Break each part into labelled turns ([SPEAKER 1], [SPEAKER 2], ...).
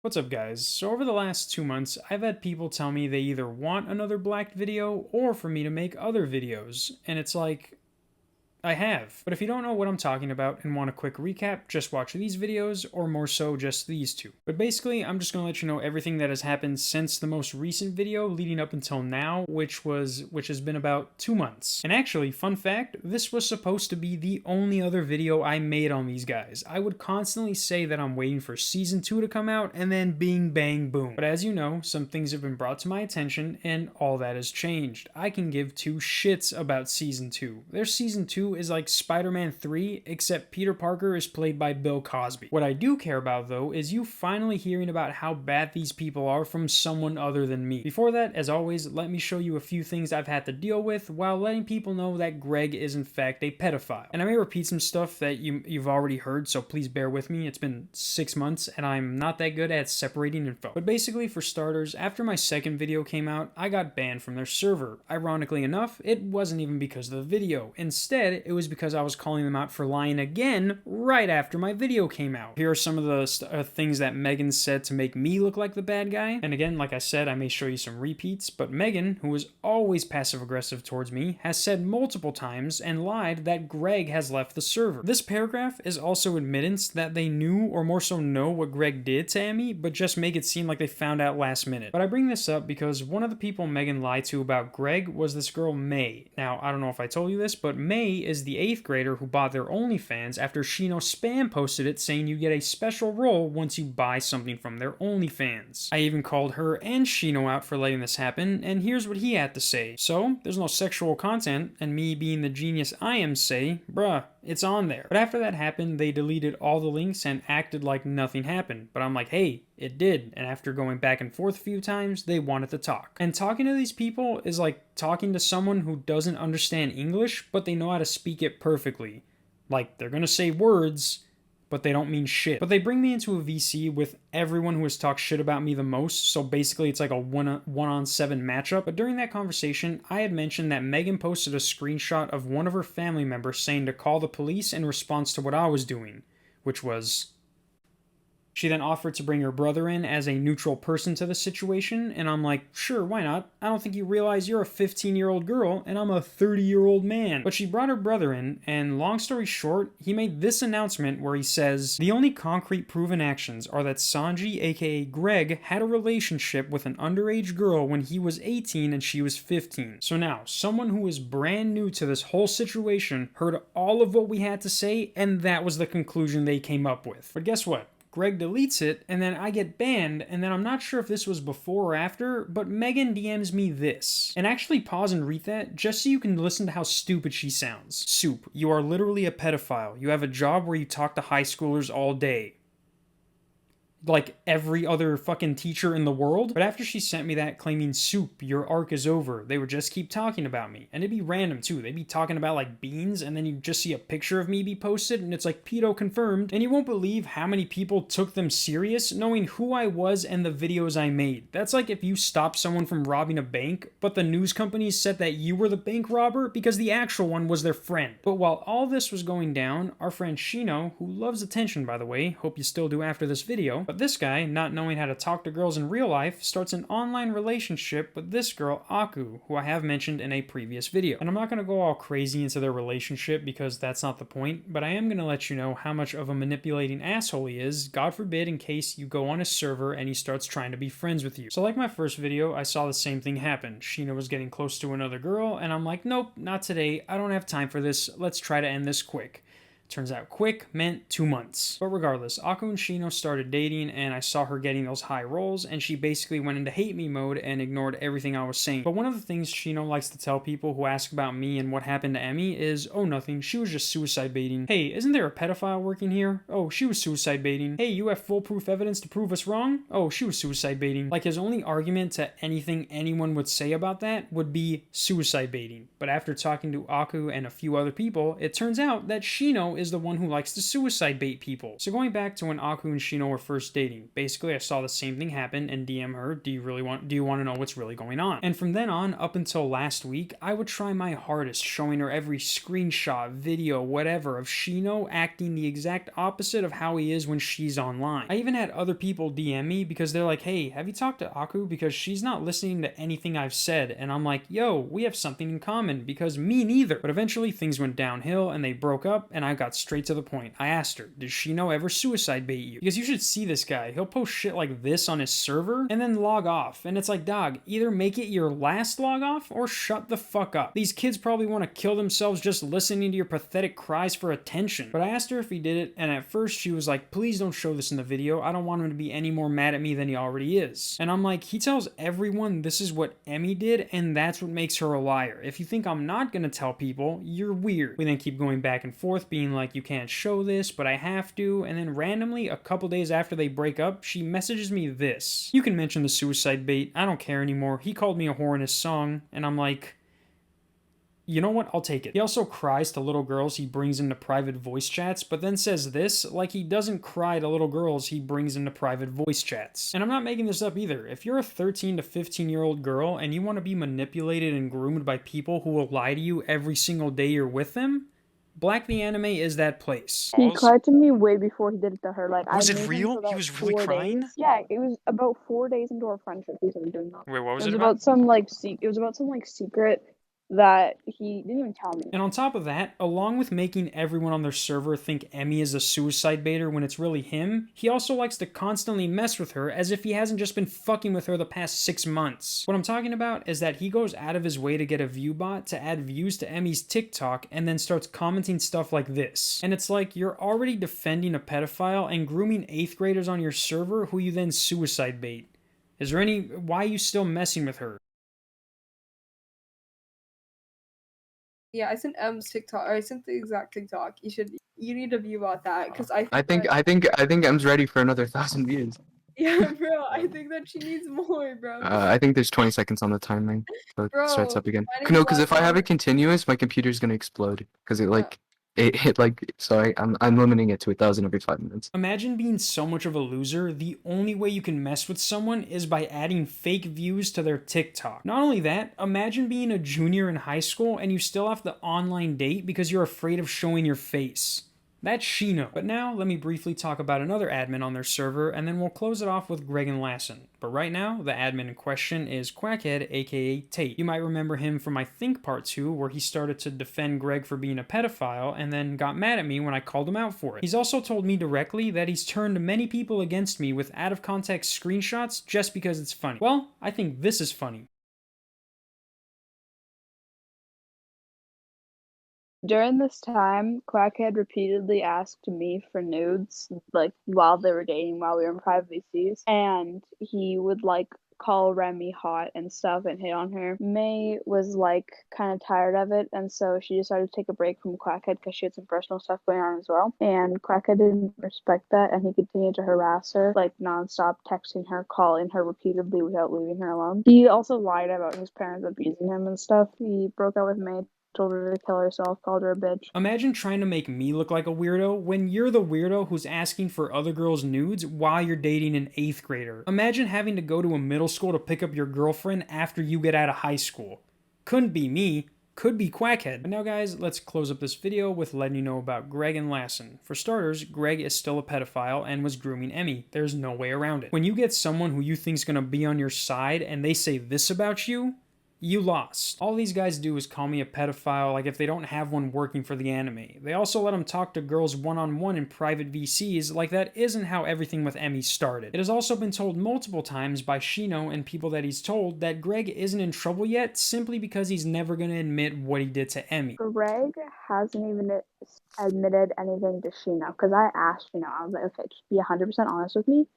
[SPEAKER 1] What's up, guys? So over the last 2 months, I've had people tell me they either want another Blacked video or for me to make other videos, and it's like, I have. But if you don't know what I'm talking about and want a quick recap, just watch these videos, or more so, just these two. But basically, I'm just going to let you know everything that has happened since the most recent video leading up until now, which has been about 2 months. And actually, fun fact, this was supposed to be the only other video I made on these guys. I would constantly say that I'm waiting for season 2 to come out, and then bing bang boom. But as you know, some things have been brought to my attention, and all that has changed. I can give two shits about season 2. Their season 2 is like Spider-Man 3, except Peter Parker is played by Bill Cosby. What I do care about, though, is you finally hearing about how bad these people are from someone other than me. Before that, as always, let me show you a few things I've had to deal with while letting people know that Greg is in fact a pedophile. And I may repeat some stuff that you've already heard, so please bear with me. It's been 6 months and I'm not that good at separating info. But basically, for starters, after my second video came out, I got banned from their server. Ironically enough, it wasn't even because of the video. Instead, it was because I was calling them out for lying again right after my video came out. Here are some of the things that Megan said to make me look like the bad guy. And again, like I said, I may show you some repeats, but Megan, who was always passive aggressive towards me, has said multiple times and lied that Greg has left the server. This paragraph is also admittance that they knew, or more so know, what Greg did to Emmy, but just make it seem like they found out last minute. But I bring this up because one of the people Megan lied to about Greg was this girl May. Now, I don't know if I told you this, but May is the 8th grader who bought their OnlyFans after Shino spam posted it saying you get a special role once you buy something from their OnlyFans. I even called her and Shino out for letting this happen, and here's what he had to say. So, there's no sexual content, and me being the genius I am say, bruh, it's on there. But after that happened, they deleted all the links and acted like nothing happened. But I'm like, hey, it did. And after going back and forth a few times, they wanted to talk. And talking to these people is like talking to someone who doesn't understand English, but they know how to speak it perfectly. Like, they're gonna say words, but they don't mean shit. But they bring me into a VC with everyone who has talked shit about me the most, so basically it's like a one-on-7 matchup. But during that conversation, I had mentioned that Megan posted a screenshot of one of her family members saying to call the police in response to what I was doing, which was... She then offered to bring her brother in as a neutral person to the situation, and I'm like, sure, why not? I don't think you realize you're a 15-year-old girl, and I'm a 30-year-old man. But she brought her brother in, and long story short, he made this announcement where he says, the only concrete proven actions are that Sanji, aka Greg, had a relationship with an underage girl when he was 18 and she was 15. So now, someone who is brand new to this whole situation heard all of what we had to say, and that was the conclusion they came up with. But guess what? Greg deletes it, and then I get banned, and then I'm not sure if this was before or after, but Megan DMs me this. And actually pause and read that, just so you can listen to how stupid she sounds. Soup, you are literally a pedophile. You have a job where you talk to high schoolers all day. Like every other fucking teacher in the world. But after she sent me that claiming, Soup, your arc is over, they would just keep talking about me. And it'd be random too. They'd be talking about like beans, and then you just see a picture of me be posted and it's like pedo confirmed. And you won't believe how many people took them serious knowing who I was and the videos I made. That's like if you stopped someone from robbing a bank, but the news companies said that you were the bank robber because the actual one was their friend. But while all this was going down, our friend Shino, who loves attention by the way, hope you still do after this video, but this guy, not knowing how to talk to girls in real life, starts an online relationship with this girl, Aku, who I have mentioned in a previous video. And I'm not going to go all crazy into their relationship because that's not the point, but I am going to let you know how much of a manipulating asshole he is, God forbid in case you go on his server and he starts trying to be friends with you. So like my first video, I saw the same thing happen. Sheena was getting close to another girl, and I'm like, nope, not today, I don't have time for this, let's try to end this quick. Turns out quick meant 2 months. But regardless, Aku and Shino started dating, and I saw her getting those high rolls, and she basically went into hate me mode and ignored everything I was saying. But one of the things Shino likes to tell people who ask about me and what happened to Emmy is, oh nothing, she was just suicide baiting. Hey, isn't there a pedophile working here? Oh, she was suicide baiting. Hey, you have foolproof evidence to prove us wrong? Oh, she was suicide baiting. Like his only argument to anything anyone would say about that would be suicide baiting. But after talking to Aku and a few other people, it turns out that Shino Shino is the one who likes to suicide bait people. So going back to when Aku and Shino were first dating, basically I saw the same thing happen and DM her, do you want to know what's really going on? And from then on, up until last week, I would try my hardest showing her every screenshot, video, whatever of Shino acting the exact opposite of how he is when she's online. I even had other people DM me because they're like, hey, have you talked to Aku? Because she's not listening to anything I've said. And I'm like, yo, we have something in common, because me neither. But eventually things went downhill and they broke up, and I got straight to the point. I asked her, does Shino ever suicide bait you? Because you should see this guy. He'll post shit like this on his server and then log off. And it's like, dog, either make it your last log off or shut the fuck up. These kids probably want to kill themselves just listening to your pathetic cries for attention. But I asked her if he did it, and at first she was like, please don't show this in the video. I don't want him to be any more mad at me than he already is. And I'm like, he tells everyone this is what Emmy did, and that's what makes her a liar. If you think I'm not gonna tell people, you're weird. We then keep going back and forth, being like, you can't show this, but I have to. And then randomly, a couple days after they break up, she messages me this: you can mention the suicide bait, I don't care anymore. He called me a whore in his song. And I'm like, you know what? I'll take it. He also cries to little girls he brings into private voice chats, but then says this like he doesn't cry to little girls he brings into private voice chats. And I'm not making this up either. If you're a 13 to 15-year-old girl and you want to be manipulated and groomed by people who will lie to you every single day you're with them, Black the Anime is that place.
[SPEAKER 2] He cried to me way before he did it to her. Like,
[SPEAKER 3] Was
[SPEAKER 2] I
[SPEAKER 3] it
[SPEAKER 2] knew him
[SPEAKER 3] real?
[SPEAKER 2] for about
[SPEAKER 3] He was really
[SPEAKER 2] 4
[SPEAKER 3] crying?
[SPEAKER 2] days. Yeah, it was about 4 days into our friendship he started doing that.
[SPEAKER 3] Wait, what was
[SPEAKER 2] It
[SPEAKER 3] it
[SPEAKER 2] was
[SPEAKER 3] about?
[SPEAKER 2] about some like secret that he didn't even tell me.
[SPEAKER 1] And on top of that, along with making everyone on their server think Emmy is a suicide baiter when it's really him, he also likes to constantly mess with her as if he hasn't just been fucking with her the past 6 months. What I'm talking about is that he goes out of his way to get a view bot to add views to Emmy's TikTok and then starts commenting stuff like this. And it's like, you're already defending a pedophile and grooming 8th graders on your server who you then suicide bait. Why are you still messing with her?
[SPEAKER 4] Yeah, I sent M's TikTok. Or I sent the exact TikTok. You need to view about that because
[SPEAKER 5] I think M's ready for another 1,000 views.
[SPEAKER 4] Yeah, bro. I think that she needs more, bro.
[SPEAKER 5] I think there's 20 seconds on the timer, so it
[SPEAKER 4] Bro,
[SPEAKER 5] starts up again.
[SPEAKER 4] finding
[SPEAKER 5] No,
[SPEAKER 4] the
[SPEAKER 5] because if I have
[SPEAKER 4] last
[SPEAKER 5] it continuous, my computer's gonna explode. Because it
[SPEAKER 4] Yeah.
[SPEAKER 5] I'm limiting it to 1,000 every 5 minutes.
[SPEAKER 1] Imagine being so much of a loser, the only way you can mess with someone is by adding fake views to their TikTok. Not only that, imagine being a junior in high school and you still have to online date because you're afraid of showing your face. That's Shino. But now, let me briefly talk about another admin on their server, and then we'll close it off with Greg and Lassen. But right now, the admin in question is Quackhead, aka Tate. You might remember him from I think part 2, where he started to defend Greg for being a pedophile, and then got mad at me when I called him out for it. He's also told me directly that he's turned many people against me with out-of-context screenshots just because it's funny. Well, I think this is funny.
[SPEAKER 2] During this time, Quackhead repeatedly asked me for nudes, like, while they were dating, while we were in private VCs, and he would, like, call Remy hot and stuff and hit on her. May was, like, kind of tired of it, and so she decided to take a break from Quackhead because she had some personal stuff going on as well, and Quackhead didn't respect that, and he continued to harass her, like, nonstop, texting her, calling her repeatedly without leaving her alone. He also lied about his parents abusing him and stuff. He broke up with May, told her to kill herself, called her a bitch.
[SPEAKER 1] Imagine trying to make me look like a weirdo when you're the weirdo who's asking for other girls' nudes while you're dating an 8th grader. Imagine having to go to a middle school to pick up your girlfriend after you get out of high school. Couldn't be me. Could be Quackhead. But now guys, let's close up this video with letting you know about Greg and Lassen. For starters, Greg is still a pedophile and was grooming Emmy. There's no way around it. When you get someone who you think's gonna be on your side and they say this about you, you lost. All these guys do is call me a pedophile like if they don't have one working for the anime. They also let them talk to girls one-on-one in private VCs like that isn't how everything with Emmy started. It has also been told multiple times by Shino and people that he's told that Greg isn't in trouble yet simply because he's never going to admit what he did to Emmy.
[SPEAKER 2] Greg hasn't even admitted anything to Shino because I asked Shino, I was like, okay, just be 100% honest with me.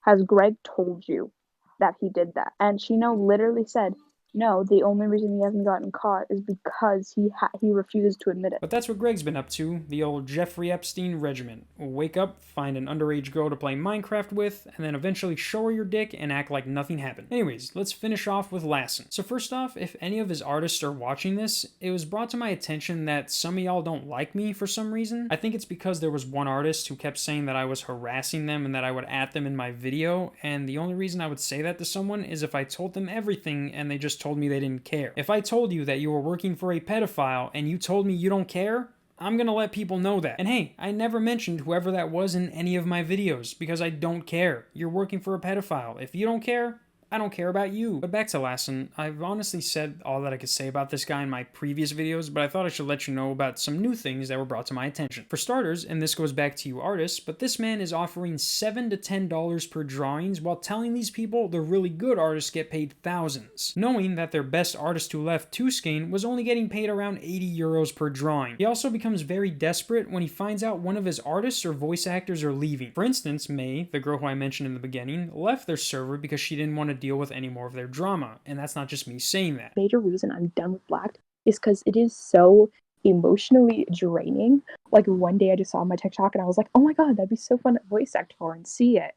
[SPEAKER 2] Has Greg told you that he did that? And Shino literally said, No, the only reason he hasn't gotten caught is because he refuses to admit it.
[SPEAKER 1] But that's what Greg's been up to, the old Jeffrey Epstein regiment. Wake up, find an underage girl to play Minecraft with, and then eventually show her your dick and act like nothing happened. Anyways, let's finish off with Lassen. So first off, if any of his artists are watching this, it was brought to my attention that some of y'all don't like me for some reason. I think it's because there was one artist who kept saying that I was harassing them and that I would at them in my video, and the only reason I would say that to someone is if I told them everything and they just told me they didn't care. If I told you that you were working for a pedophile and you told me you don't care, I'm gonna let people know that. And hey, I never mentioned whoever that was in any of my videos because I don't care. You're working for a pedophile. If you don't care, I don't care about you. But back to Lassen, I've honestly said all that I could say about this guy in my previous videos, but I thought I should let you know about some new things that were brought to my attention. For starters, and this goes back to you artists, but this man is offering $7 to $10 per drawings while telling these people the really good artists get paid thousands, knowing that their best artist who left, Tuskane, was only getting paid around 80 euros per drawing. He also becomes very desperate when he finds out one of his artists or voice actors are leaving. For instance, May, the girl who I mentioned in the beginning, left their server because she didn't want to deal with any more of their drama, and that's not just me saying that.
[SPEAKER 3] Major reason I'm done with Blacked is because it is so emotionally draining. Like one day I just saw my TikTok and I was like, oh my god, that'd be so fun to voice act for and see it.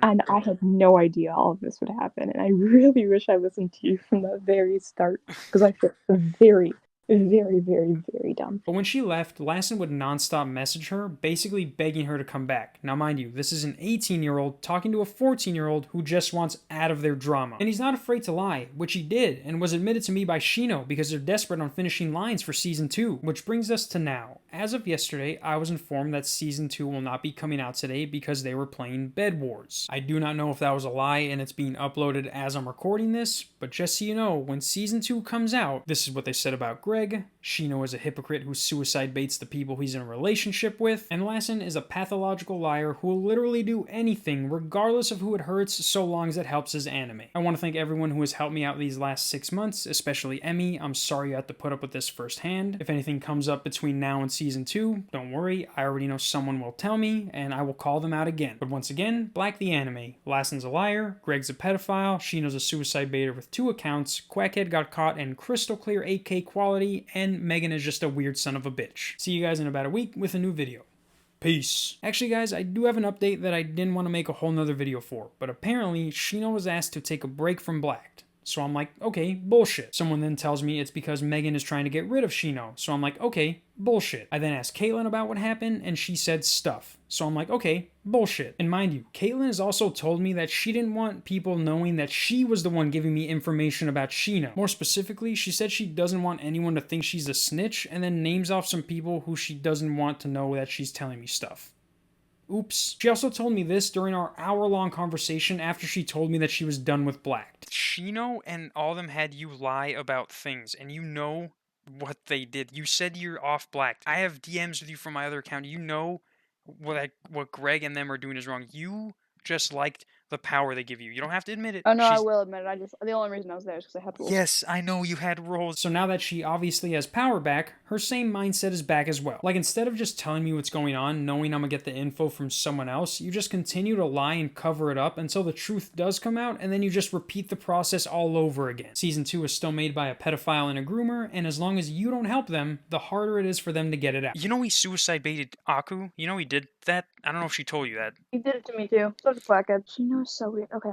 [SPEAKER 3] And I had no idea all of this would happen, and I really wish I listened to you from the very start because I feel very, very, very, very dumb.
[SPEAKER 1] But when she left, Lassen would nonstop message her, basically begging her to come back. Now mind you, this is an 18-year-old talking to a 14-year-old who just wants out of their drama. And he's not afraid to lie, which he did, and was admitted to me by Shino because they're desperate on finishing lines for Season 2. Which brings us to now. As of yesterday, I was informed that Season 2 will not be coming out today because they were playing Bed Wars. I do not know if that was a lie and it's being uploaded as I'm recording this, but just so you know, when Season 2 comes out, this is what they said about Greg. Shino is a hypocrite who suicide baits the people he's in a relationship with, and Lassen is a pathological liar who will literally do anything regardless of who it hurts so long as it helps his anime. I want to thank everyone who has helped me out these last 6 months, especially Emmy. I'm sorry you had to put up with this firsthand. If anything comes up between now and Season 2, don't worry, I already know someone will tell me, and I will call them out again. But once again, Black the Anime. Lassen's a liar, Greg's a pedophile, Shino's a suicide baiter with 2 accounts, Quackhead got caught in crystal clear 8K quality, and Megan is just a weird son of a bitch. See you guys in about a week with a new video. Peace. Actually guys, I do have an update that I didn't want to make a whole nother video for, but apparently Shino was asked to take a break from Blacked. So I'm like, okay, bullshit. Someone then tells me it's because Megan is trying to get rid of Shino. So I'm like, okay, bullshit. I then asked Caitlyn about what happened, and she said stuff. So I'm like, okay, bullshit. And mind you, Caitlyn has also told me that she didn't want people knowing that she was the one giving me information about Shino. More specifically, she said she doesn't want anyone to think she's a snitch, and then names off some people who she doesn't want to know that she's telling me stuff. Oops. She also told me this during our hour-long conversation after she told me that she was done with Blacked. Shino and all of them had you lie about things, and you know what they did. You said you're off Blacked. I have DMs with you from my other account. You know what Greg and them are doing is wrong. You just liked the power they give you. You don't have to admit it.
[SPEAKER 2] Oh no, I will admit it. The only reason I was there is because I had rules.
[SPEAKER 1] Yes, I know you had roles. So now that she obviously has power back, her same mindset is back as well. Like, instead of just telling me what's going on, knowing I'm gonna get the info from someone else, you just continue to lie and cover it up until the truth does come out, and then you just repeat the process all over again. Season 2 is still made by a pedophile and a groomer, and as long as you don't help them, the harder it is for them to get it out. You know he suicide baited Aku? You know he did that? I don't know if she told you that.
[SPEAKER 2] He did it to me too. So did Quackhead. Shino is so weird. Okay.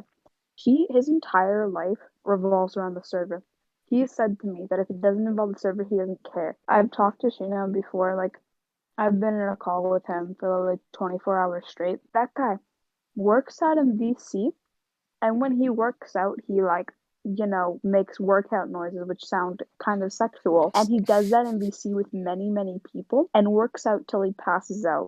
[SPEAKER 2] His entire life revolves around the server. He said to me that if it doesn't involve the server, he doesn't care. I've talked to Shino before, like, I've been in a call with him for like 24 hours straight. That guy works out in VC, and when he works out, he makes workout noises which sound kind of sexual. And he does that in VC with many, many people and works out till he passes out.